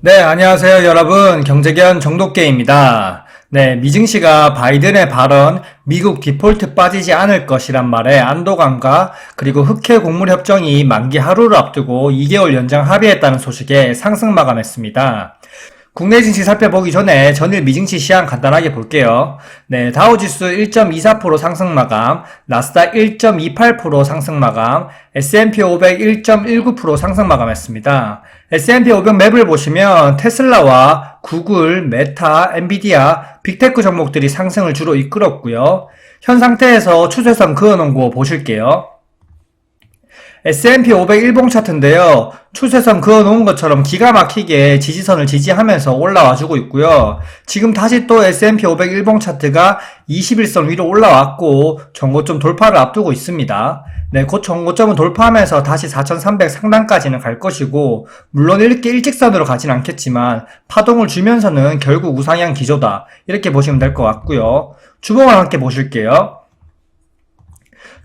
네, 안녕하세요, 여러분. 경제견 정독계입니다. 네, 미증시가 바이든의 발언, 미국 디폴트 빠지지 않을 것이란 말에 안도감과 그리고 흑해 곡물 협정이 만기 하루를 앞두고 2개월 연장 합의했다는 소식에 상승 마감했습니다. 국내 증시 살펴보기 전에 전일 미증시 시황 간단하게 볼게요. 네, 다우지수 1.24% 상승 마감, 나스닥 1.28% 상승 마감, S&P 500 1.19% 상승 마감했습니다. S&P 500 맵을 보시면 테슬라와 구글, 메타, 엔비디아, 빅테크 종목들이 상승을 주로 이끌었고요. 현 상태에서 추세선 그어놓은 거 보실게요. S&P 500 일봉 차트인데요. 추세선 그어놓은 것처럼 기가 막히게 지지선을 지지하면서 올라와주고 있고요. 지금 다시 또 S&P 500 일봉 차트가 21선 위로 올라왔고 전고점 돌파를 앞두고 있습니다. 네, 곧 전고점은 돌파하면서 다시 4,300 상단까지는 갈 것이고 물론 이렇게 일직선으로 가진 않겠지만 파동을 주면서는 결국 우상향 기조다. 이렇게 보시면 될 것 같고요. 주봉을 함께 보실게요.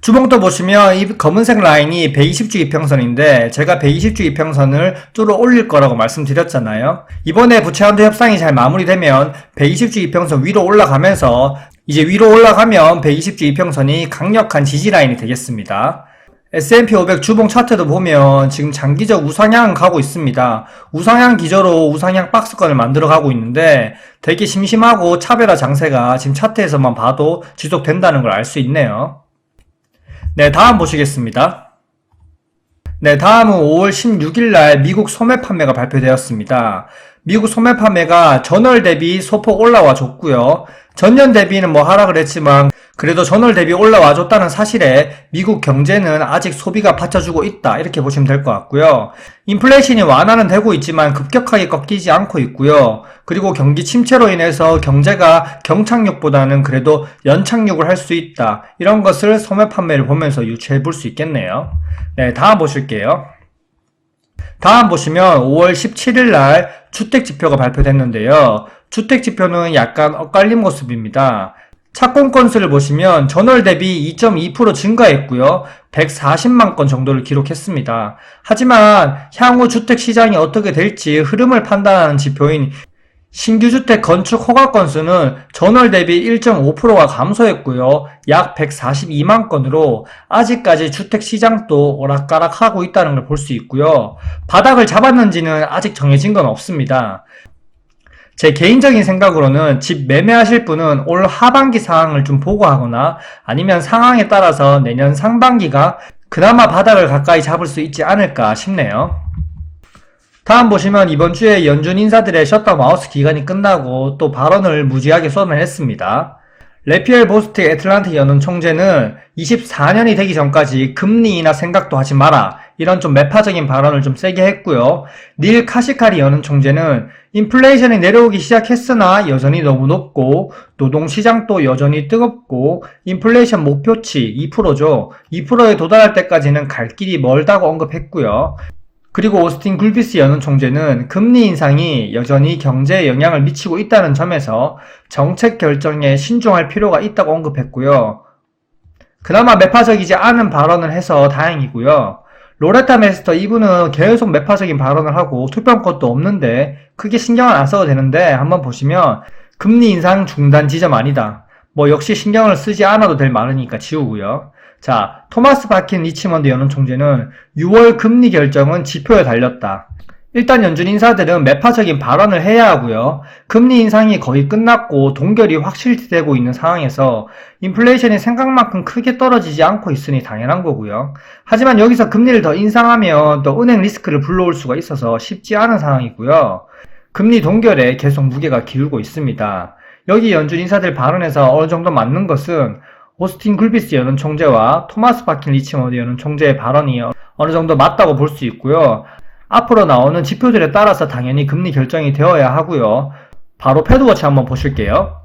주봉도 보시면 이 검은색 라인이 120주 이평선인데 제가 120주 이평선을 뚫어 올릴 거라고 말씀드렸잖아요. 이번에 부채한도 협상이 잘 마무리되면 120주 이평선 위로 올라가면서 이제 위로 올라가면 120주 이평선이 강력한 지지 라인이 되겠습니다. S&P 500 주봉 차트도 보면 지금 장기적 우상향 가고 있습니다. 우상향 기조로 우상향 박스권을 만들어 가고 있는데 되게 심심하고 차별화 장세가 지금 차트에서만 봐도 지속된다는 걸 알 수 있네요. 네, 다음 보시겠습니다. 네, 다음은 5월 16일날 미국 소매 판매가 발표되었습니다. 미국 소매 판매가 전월 대비 소폭 올라와 줬고요. 전년 대비는 하락을 했지만 그래도 전월 대비 올라와 줬다는 사실에 미국 경제는 아직 소비가 받쳐주고 있다. 이렇게 보시면 될 것 같고요. 인플레이션이 완화는 되고 있지만 급격하게 꺾이지 않고 있고요. 그리고 경기 침체로 인해서 경제가 경착륙보다는 그래도 연착륙을 할 수 있다. 이런 것을 소매 판매를 보면서 유추해 볼 수 있겠네요. 네, 다음 보실게요. 다음 보시면 5월 17일 날 주택지표가 발표됐는데요. 주택지표는 약간 엇갈린 모습입니다. 착공 건수를 보시면 전월 대비 2.2% 증가했고요. 140만 건 정도를 기록했습니다. 하지만 향후 주택시장이 어떻게 될지 흐름을 판단하는 지표인 신규주택 건축 허가 건수는 전월 대비 1.5%가 감소했고요. 약 142만 건으로 아직까지 주택시장도 오락가락하고 있다는 걸 볼 수 있고요. 바닥을 잡았는지는 아직 정해진 건 없습니다. 제 개인적인 생각으로는 집 매매하실 분은 올 하반기 상황을 좀 보고 하거나 아니면 상황에 따라서 내년 상반기가 그나마 바닥을 가까이 잡을 수 있지 않을까 싶네요. 다음 보시면 이번 주에 연준 인사들의 셧다운마우스 기간이 끝나고 또 발언을 무지하게 쏟아냈습니다. 레피엘 보스트 애틀란틱 연은 총재는 24년이 되기 전까지 금리 인하 생각도 하지 마라. 이런 좀 매파적인 발언을 좀 세게 했고요. 닐 카시카리 연은 총재는 인플레이션이 내려오기 시작했으나 여전히 너무 높고 노동시장도 여전히 뜨겁고 인플레이션 목표치 2%죠. 2%에 도달할 때까지는 갈 길이 멀다고 언급했고요. 그리고 오스틴 굴비스 연은 총재는 금리 인상이 여전히 경제에 영향을 미치고 있다는 점에서 정책 결정에 신중할 필요가 있다고 언급했고요. 그나마 매파적이지 않은 발언을 해서 다행이고요. 로레타 메스터 이분은 계속 매파적인 발언을 하고 투표권도 없는데 크게 신경을 안 써도 되는데 한번 보시면 금리 인상 중단 지점 아니다. 역시 신경을 쓰지 않아도 될 말이니까 지우고요. 자, 토마스 바킨 리치먼드 연은 총재는 6월 금리 결정은 지표에 달렸다. 일단 연준 인사들은 매파적인 발언을 해야 하고요. 금리 인상이 거의 끝났고 동결이 확실시되고 있는 상황에서 인플레이션이 생각만큼 크게 떨어지지 않고 있으니 당연한 거고요. 하지만 여기서 금리를 더 인상하면 또 은행 리스크를 불러올 수가 있어서 쉽지 않은 상황이고요. 금리 동결에 계속 무게가 기울고 있습니다. 여기 연준 인사들 발언에서 어느 정도 맞는 것은 오스틴 굴비스 연은 총재와 토마스 바킨 리치먼드 연은 총재의 발언이 어느 정도 맞다고 볼 수 있고요. 앞으로 나오는 지표들에 따라서 당연히 금리 결정이 되어야 하고요. 바로 패드워치 한번 보실게요.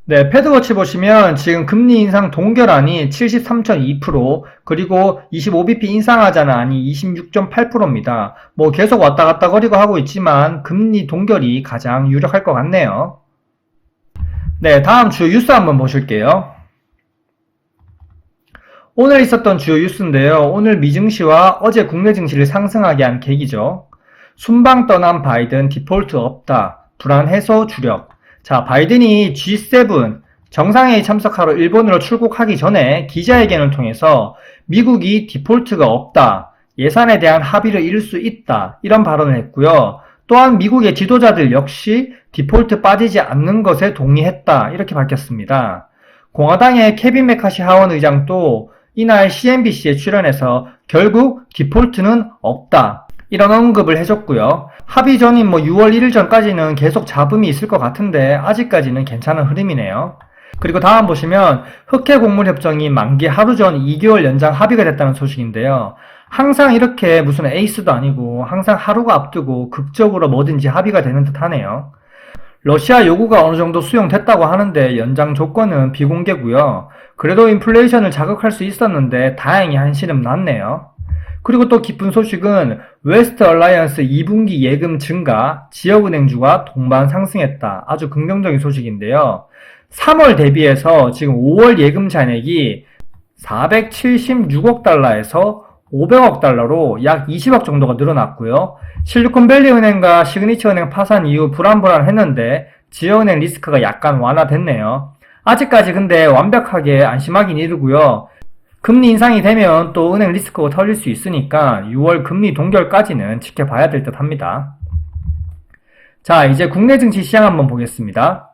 네, 패드워치 보시면 지금 금리 인상 동결안이 73.2% 그리고 25bp 인상하자는 안이 26.8%입니다. 계속 왔다 갔다 거리고 하고 있지만 금리 동결이 가장 유력할 것 같네요. 네, 다음 주요 뉴스 한번 보실게요. 오늘 있었던 주요 뉴스인데요. 오늘 미증시와 어제 국내 증시를 상승하게 한 계기죠. 순방 떠난 바이든 디폴트 없다. 불안 해소 주력. 자, 바이든이 G7 정상회의 참석하러 일본으로 출국하기 전에 기자회견을 통해서 미국이 디폴트가 없다. 예산에 대한 합의를 이룰 수 있다. 이런 발언을 했고요. 또한 미국의 지도자들 역시 디폴트 빠지지 않는 것에 동의했다. 이렇게 밝혔습니다. 공화당의 케빈 메카시 하원 의장도 이날 CNBC에 출연해서 결국 디폴트는 없다. 이런 언급을 해줬고요. 합의 전인 6월 1일 전까지는 계속 잡음이 있을 것 같은데 아직까지는 괜찮은 흐름이네요. 그리고 다음 보시면 흑해 곡물 협정이 만기 하루 전 2개월 연장 합의가 됐다는 소식인데요. 항상 이렇게 무슨 에이스도 아니고 항상 하루가 앞두고 극적으로 뭐든지 합의가 되는 듯 하네요. 러시아 요구가 어느 정도 수용됐다고 하는데 연장 조건은 비공개고요. 그래도 인플레이션을 자극할 수 있었는데 다행히 한시름 났네요. 그리고 또 기쁜 소식은 웨스트 얼라이언스 2분기 예금 증가, 지역은행주가 동반 상승했다. 아주 긍정적인 소식인데요. 3월 대비해서 지금 5월 예금 잔액이 476억 달러에서 500억 달러로 약 20억 정도가 늘어났고요. 실리콘밸리 은행과 시그니처 은행 파산 이후 불안했는데 지역은행 리스크가 약간 완화됐네요. 아직까지 근데 완벽하게 안심하긴 이르고요. 금리 인상이 되면 또 은행 리스크가 털릴 수 있으니까 6월 금리 동결까지는 지켜봐야 될 듯 합니다. 자, 이제 국내 증시 시장 한번 보겠습니다.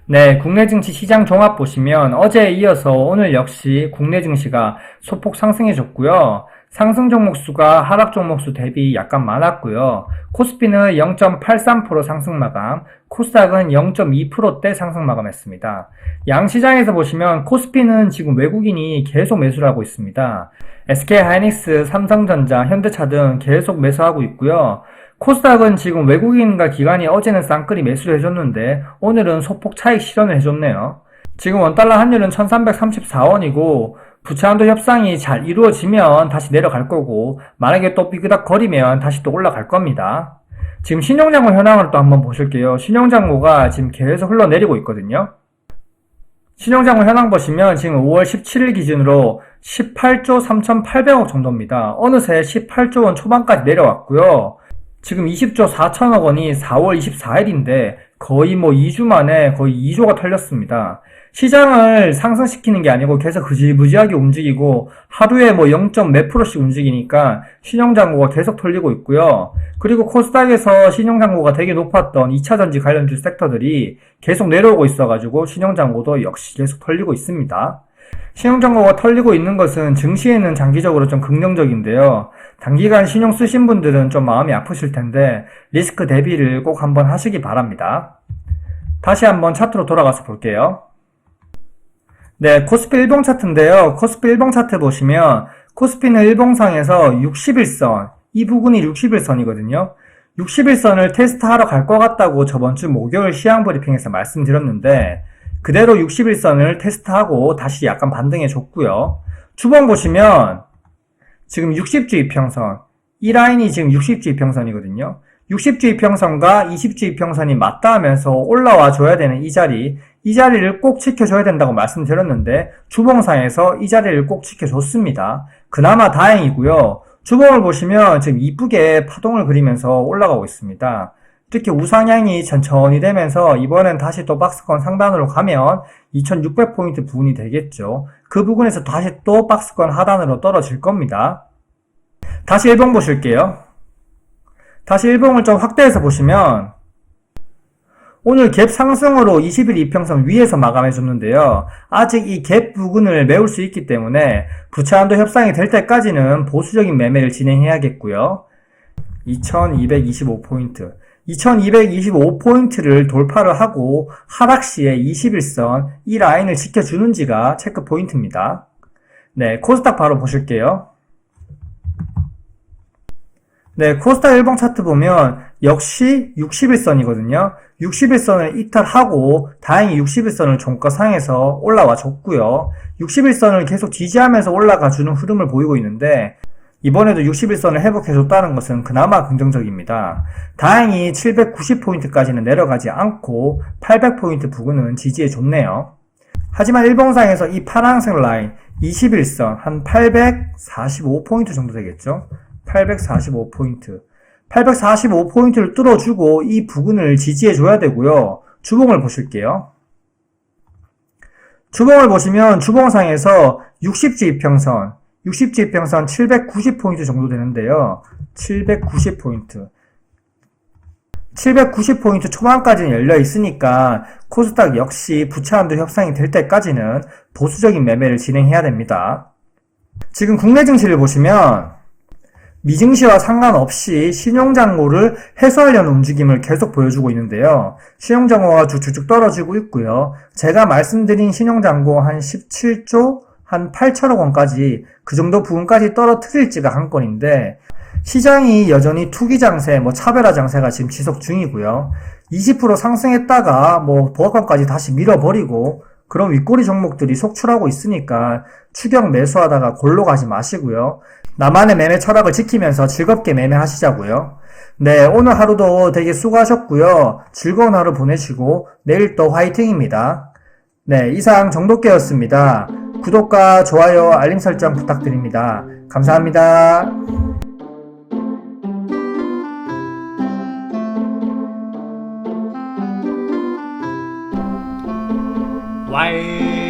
네, 국내 증시 시장 종합 보시면 어제에 이어서 오늘 역시 국내 증시가 소폭 상승해줬고요. 상승 종목수가 하락 종목수 대비 약간 많았고요. 코스피는 0.83% 상승 마감, 코스닥은 0.2%대 상승 마감했습니다. 양 시장에서 보시면 코스피는 지금 외국인이 계속 매수를 하고 있습니다. SK하이닉스, 삼성전자, 현대차 등 계속 매수하고 있고요. 코스닥은 지금 외국인과 기관이 어제는 쌍끌이 매수를 해줬는데 오늘은 소폭 차익 실현을 해줬네요. 지금 원달러 환율은 1334원이고 부채한도 협상이 잘 이루어지면 다시 내려갈 거고 만약에 또 삐그덕 거리면 다시 또 올라갈 겁니다. 지금 신용장고 현황을 또 한번 보실게요. 신용장고가 지금 계속 흘러내리고 있거든요. 신용장고 현황 보시면 지금 5월 17일 기준으로 18조 3,800억 정도입니다. 어느새 18조 원 초반까지 내려왔고요. 지금 20조 4천억 원이 4월 24일인데 거의 2주 만에 거의 2조가 털렸습니다. 시장을 상승시키는 게 아니고 계속 흐지부지하게 움직이고 하루에 0몇 %씩 움직이니까 신용잔고가 계속 털리고 있고요. 그리고 코스닥에서 신용잔고가 되게 높았던 2차전지 관련주 섹터들이 계속 내려오고 있어가지고 신용잔고도 역시 계속 털리고 있습니다. 신용잔고가 털리고 있는 것은 증시에는 장기적으로 좀 긍정적인데요. 단기간 신용 쓰신 분들은 좀 마음이 아프실 텐데 리스크 대비를 꼭 한번 하시기 바랍니다. 다시 한번 차트로 돌아가서 볼게요. 네, 코스피 일봉 차트인데요. 코스피 일봉 차트 보시면 코스피는 일봉상에서 61선, 이 부분이 61선이거든요. 61선을 테스트하러 갈 것 같다고 저번주 목요일 시황 브리핑에서 말씀드렸는데 그대로 61선을 테스트하고 다시 약간 반등해 줬고요. 주봉 보시면 지금 60주 이평선, 이 라인이 지금 60주 이평선이거든요. 60주 이평선과 20주 이평선이 맞닿으면서 올라와 줘야 되는 이 자리를 꼭 지켜줘야 된다고 말씀드렸는데 주봉상에서 이 자리를 꼭 지켜줬습니다. 그나마 다행이고요. 주봉을 보시면 지금 이쁘게 파동을 그리면서 올라가고 있습니다. 특히 우상향이 천천히 되면서 이번엔 다시 또 박스권 상단으로 가면 2600포인트 부분이 되겠죠. 그 부분에서 다시 또 박스권 하단으로 떨어질 겁니다. 다시 일봉 보실게요. 다시 일봉을 좀 확대해서 보시면 오늘 갭 상승으로 20일 이평선 위에서 마감해 줬는데요. 아직 이 갭 부근을 메울 수 있기 때문에 부채한도 협상이 될 때까지는 보수적인 매매를 진행해야겠고요. 2225포인트 2225포인트를 돌파를 하고 하락 시에 21선 이 라인을 지켜주는지가 체크 포인트입니다. 네, 코스닥 바로 보실게요. 네, 코스닥 일봉 차트 보면 역시 61선이거든요. 61선을 이탈하고 다행히 61선을 종가상에서 올라와 줬고요. 61선을 계속 지지하면서 올라가 주는 흐름을 보이고 있는데 이번에도 61선을 회복해줬다는 것은 그나마 긍정적입니다. 다행히 790포인트까지는 내려가지 않고 800포인트 부근은 지지해줬네요. 하지만 일봉상에서 이 파란색 라인 21선 한 845포인트 정도 되겠죠. 845포인트 845포인트를 뚫어주고 이 부근을 지지해줘야 되고요. 주봉을 보실게요. 주봉을 보시면 주봉상에서 60주 이평선 790포인트 정도 되는데요. 790포인트 790포인트 초반까지는 열려 있으니까 코스닥 역시 부채한도 협상이 될 때까지는 보수적인 매매를 진행해야 됩니다. 지금 국내 증시를 보시면 미증시와 상관없이 신용잔고를 해소하려는 움직임을 계속 보여주고 있는데요. 신용잔고가 쭉쭉 떨어지고 있고요. 제가 말씀드린 신용잔고 한 17조 한 8천억 원까지 그 정도 부분까지 떨어뜨릴지가 한 건인데 시장이 여전히 투기 장세, 차별화 장세가 지금 지속 중이고요. 20% 상승했다가 보합권까지 다시 밀어버리고 그런 윗꼬리 종목들이 속출하고 있으니까 추격 매수하다가 골로 가지 마시고요. 나만의 매매 철학을 지키면서 즐겁게 매매하시자고요. 네, 오늘 하루도 되게 수고하셨고요. 즐거운 하루 보내시고 내일 또 화이팅입니다. 네, 이상 정도깨였습니다. 구독과 좋아요, 알림 설정 부탁드립니다. 감사합니다. 와이